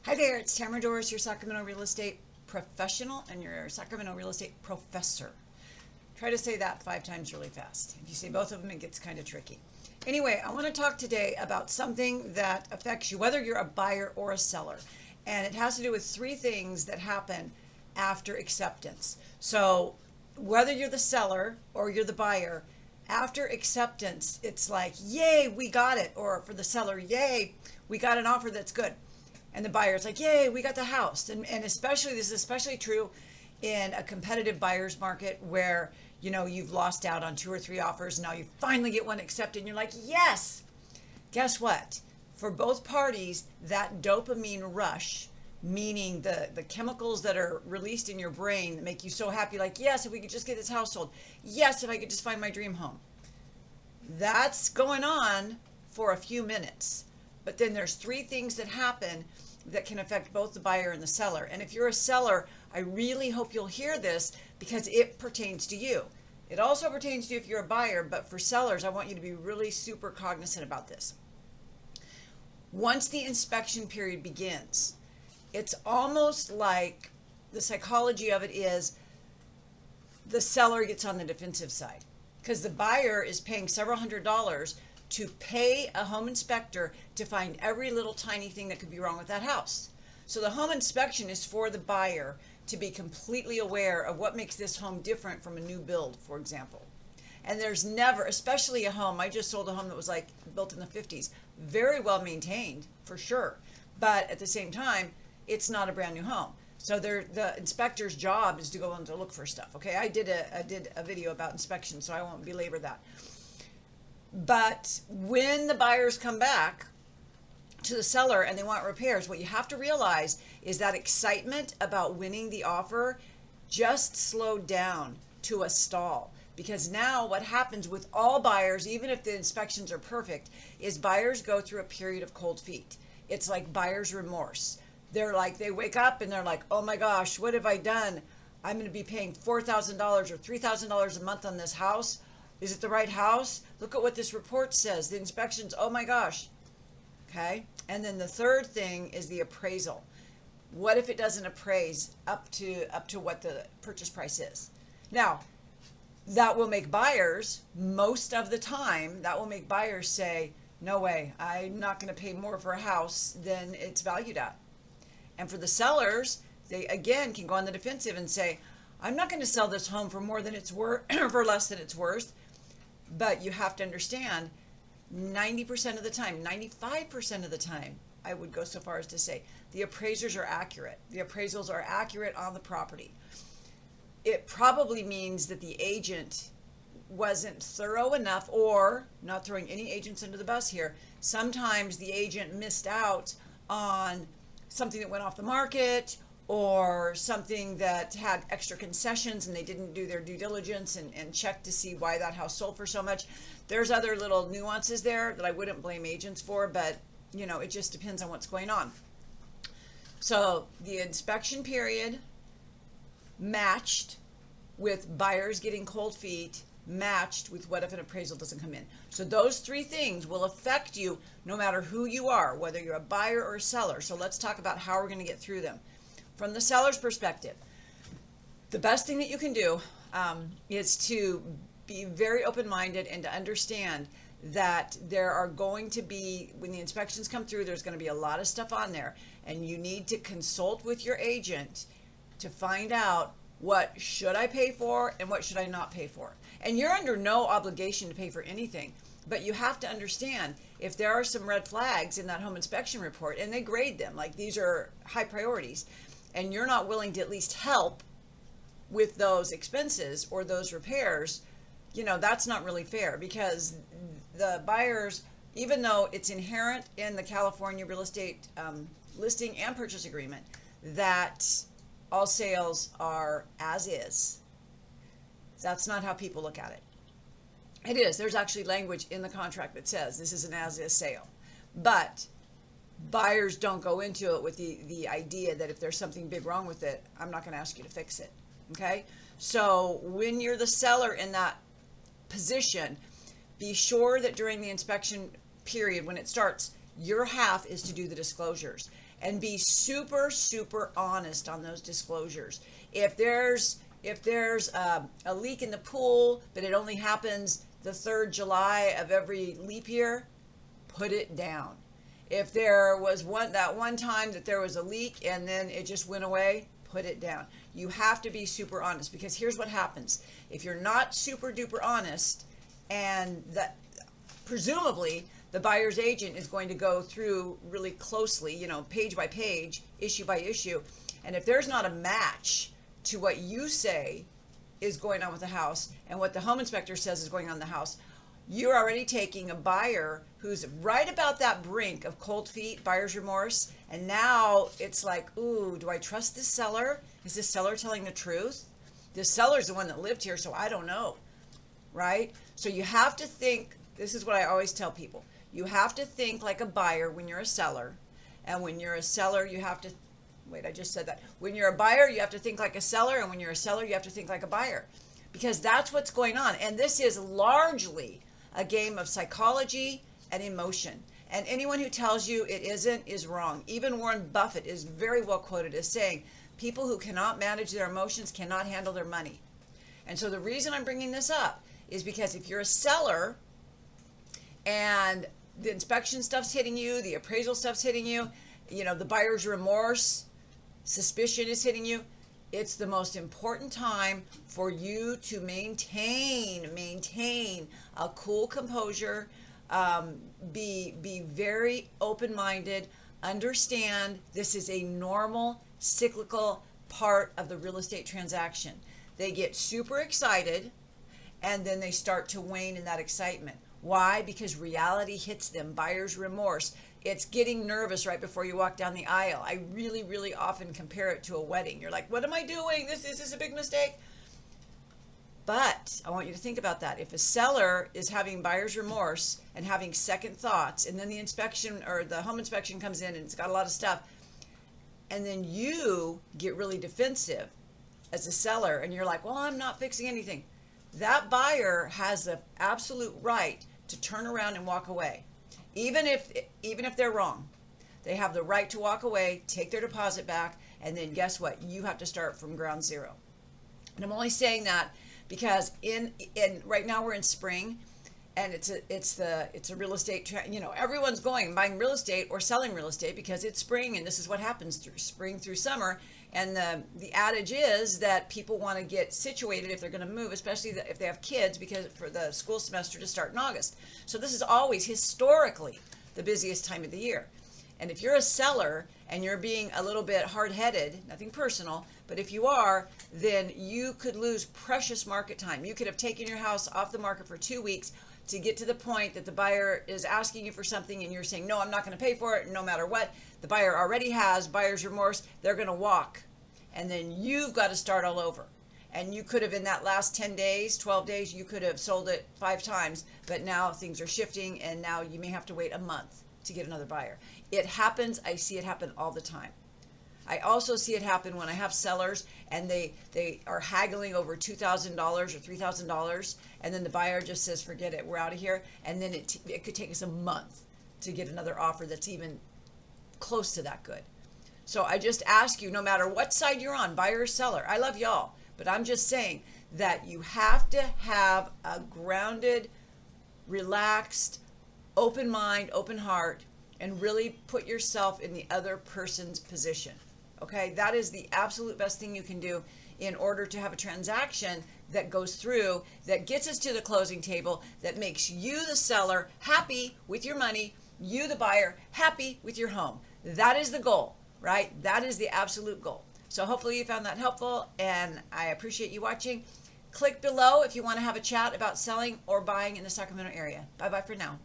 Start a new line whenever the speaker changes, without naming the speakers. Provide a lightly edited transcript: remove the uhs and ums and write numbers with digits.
Hi there, it's Tamara Doris, your Sacramento real estate professional and your Sacramento real estate professor. Try to say that 5 times really fast. If you say both of them, it gets kind of tricky. Anyway, I want to talk today about something that affects you, whether you're a buyer or a seller. And it has to do with 3 things that happen after acceptance. So whether you're the seller or you're the buyer, after acceptance, it's like, yay, we got it. Or for the seller, yay, we got an offer that's good. And the buyer's like, yay, we got the house. And especially, this is especially true in a competitive buyer's market where, you know, you've lost out on 2 or 3 offers. Now you finally get one accepted and you're like, yes. Guess what? For both parties, that dopamine rush, meaning the chemicals that are released in your brain that make you so happy, like, yes, if we could just get this house sold. Yes, if I could just find my dream home. That's going on for a few minutes. But then there's 3 things that happen that can affect both the buyer and the seller. And if you're a seller, I really hope you'll hear this because it pertains to you. It also pertains to you if you're a buyer, but for sellers, I want you to be really super cognizant about this. Once the inspection period begins, it's almost like the psychology of it is the seller gets on the defensive side because the buyer is paying several $100s to pay a home inspector to find every little tiny thing that could be wrong with that house. So the home inspection is for the buyer to be completely aware of what makes this home different from a new build, for example. And there's never, especially a home, I just sold a home that was like built in the 50s, very well maintained for sure. But at the same time, it's not a brand new home. So the inspector's job is to go in to look for stuff. Okay, I did a video about inspection, so I won't belabor that. But when the buyers come back to the seller and they want repairs, what you have to realize is that excitement about winning the offer just slowed down to a stall. Because now what happens with all buyers, even if the inspections are perfect, is buyers go through a period of cold feet. It's like buyer's remorse. They're like, they wake up and they're like, oh my gosh, what have I done? I'm going to be paying $4,000 or $3,000 a month on this house. Is it the right house? Look at what this report says. The inspections, oh my gosh. Okay. And then the third thing is the appraisal. What if it doesn't appraise up to what the purchase price is? Now, that will make buyers, most of the time, that will make buyers say, no way, I'm not going to pay more for a house than it's valued at. And for the sellers, they again can go on the defensive and say, I'm not going to sell this home for more than it's worth, for less than it's worth. But you have to understand, 90% of the time, 95% of the time, I would go so far as to say, the appraisers are accurate. The appraisals are accurate on the property. It probably means that the agent wasn't thorough enough, or, not throwing any agents under the bus here, sometimes the agent missed out on something that went off the market or something that had extra concessions and they didn't do their due diligence and check to see why that house sold for so much. There's other little nuances there that I wouldn't blame agents for, but you know, it just depends on what's going on. So the inspection period matched with buyers getting cold feet, matched with what if an appraisal doesn't come in. So those 3 things will affect you no matter who you are, whether you're a buyer or a seller. So let's talk about how we're going to get through them. From the seller's perspective, the best thing that you can do is to be very open-minded and to understand that there are going to be, when the inspections come through, there's going to be a lot of stuff on there, and you need to consult with your agent to find out what should I pay for and what should I not pay for. And you're under no obligation to pay for anything, but you have to understand if there are some red flags in that home inspection report and they grade them, like these are high priorities, and you're not willing to at least help with those expenses or those repairs, you know, that's not really fair, because the buyers, even though it's inherent in the California real estate listing and purchase agreement that all sales are as is, that's not how people look at it. It is. There's actually language in the contract that says this is an as-is sale. But buyers don't go into it with the idea that if there's something big wrong with it, I'm not going to ask you to fix it. Okay? So when you're the seller in that position, be sure that during the inspection period, when it starts, your half is to do the disclosures. and be super, super honest on those disclosures. If there's a leak in the pool, but it only happens the third July of every leap year, put it down. If there was that one time that there was a leak and then it just went away, put it down. You have to be super honest, because here's what happens. If you're not super duper honest, and that presumably the buyer's agent is going to go through really closely, page by page, issue by issue, and if there's not a match to what you say is going on with the house and what the home inspector says is going on in the house, you're already taking a buyer who's right about that brink of cold feet, buyer's remorse, and now it's like, ooh, do I trust this seller? Is this seller telling the truth? This seller's the one that lived here, so I don't know, right? So you have to think, this is what I always tell people, you have to think like a buyer when you're a seller, and when you're a seller, you have to, I just said that. When you're a buyer, you have to think like a seller, and when you're a seller, you have to think like a buyer, because that's what's going on. And this is largely a game of psychology and emotion. And anyone who tells you it isn't is wrong. Even Warren Buffett is very well quoted as saying, people who cannot manage their emotions cannot handle their money. And so the reason I'm bringing this up is because if you're a seller and the inspection stuff's hitting you, the appraisal stuff's hitting you, the buyer's remorse, suspicion is hitting you, it's the most important time for you to maintain a cool composure, be very open-minded, understand this is a normal cyclical part of the real estate transaction. They get super excited and then they start to wane in that excitement. Why? Because reality hits them, buyer's remorse. It's getting nervous right before you walk down the aisle. I really, really often compare it to a wedding. You're like, what am I doing? Is this a big mistake? But I want you to think about that. If a seller is having buyer's remorse and having second thoughts, and then the inspection or the home inspection comes in and it's got a lot of stuff, and then you get really defensive as a seller and you're like, well, I'm not fixing anything. That buyer has the absolute right to turn around and walk away. Even if they're wrong, they have the right to walk away, take their deposit back, and then guess what? You have to start from ground zero. And I'm only saying that because in right now we're in spring, and it's a real estate everyone's going and buying real estate or selling real estate because it's spring, and this is what happens through spring through summer. And the adage is that people want to get situated if they're going to move, especially if they have kids, because for the school semester to start in August. So this is always historically the busiest time of the year. And if you're a seller and you're being a little bit hard-headed, nothing personal, but if you are, then you could lose precious market time. You could have taken your house off the market for 2 weeks to get to the point that the buyer is asking you for something and you're saying, no, I'm not going to pay for it no matter what. The buyer already has buyer's remorse. They're going to walk. And then you've got to start all over. And you could have, in that last 10 days, 12 days, you could have sold it 5 times, but now things are shifting and now you may have to wait a month to get another buyer. It happens. I see it happen all the time. I also see it happen when I have sellers and they are haggling over $2,000 or $3,000, and then the buyer just says, forget it, we're out of here. And then it could take us a month to get another offer that's even close to that good. So I just ask you, no matter what side you're on, buyer or seller, I love y'all, but I'm just saying that you have to have a grounded, relaxed, open mind, open heart, and really put yourself in the other person's position. Okay, that is the absolute best thing you can do in order to have a transaction that goes through, that gets us to the closing table, that makes you, the seller, happy with your money, you, the buyer, happy with your home. That is the goal, right? That is the absolute goal. So hopefully you found that helpful, and I appreciate you watching. Click below if you want to have a chat about selling or buying in the Sacramento area. Bye-bye for now.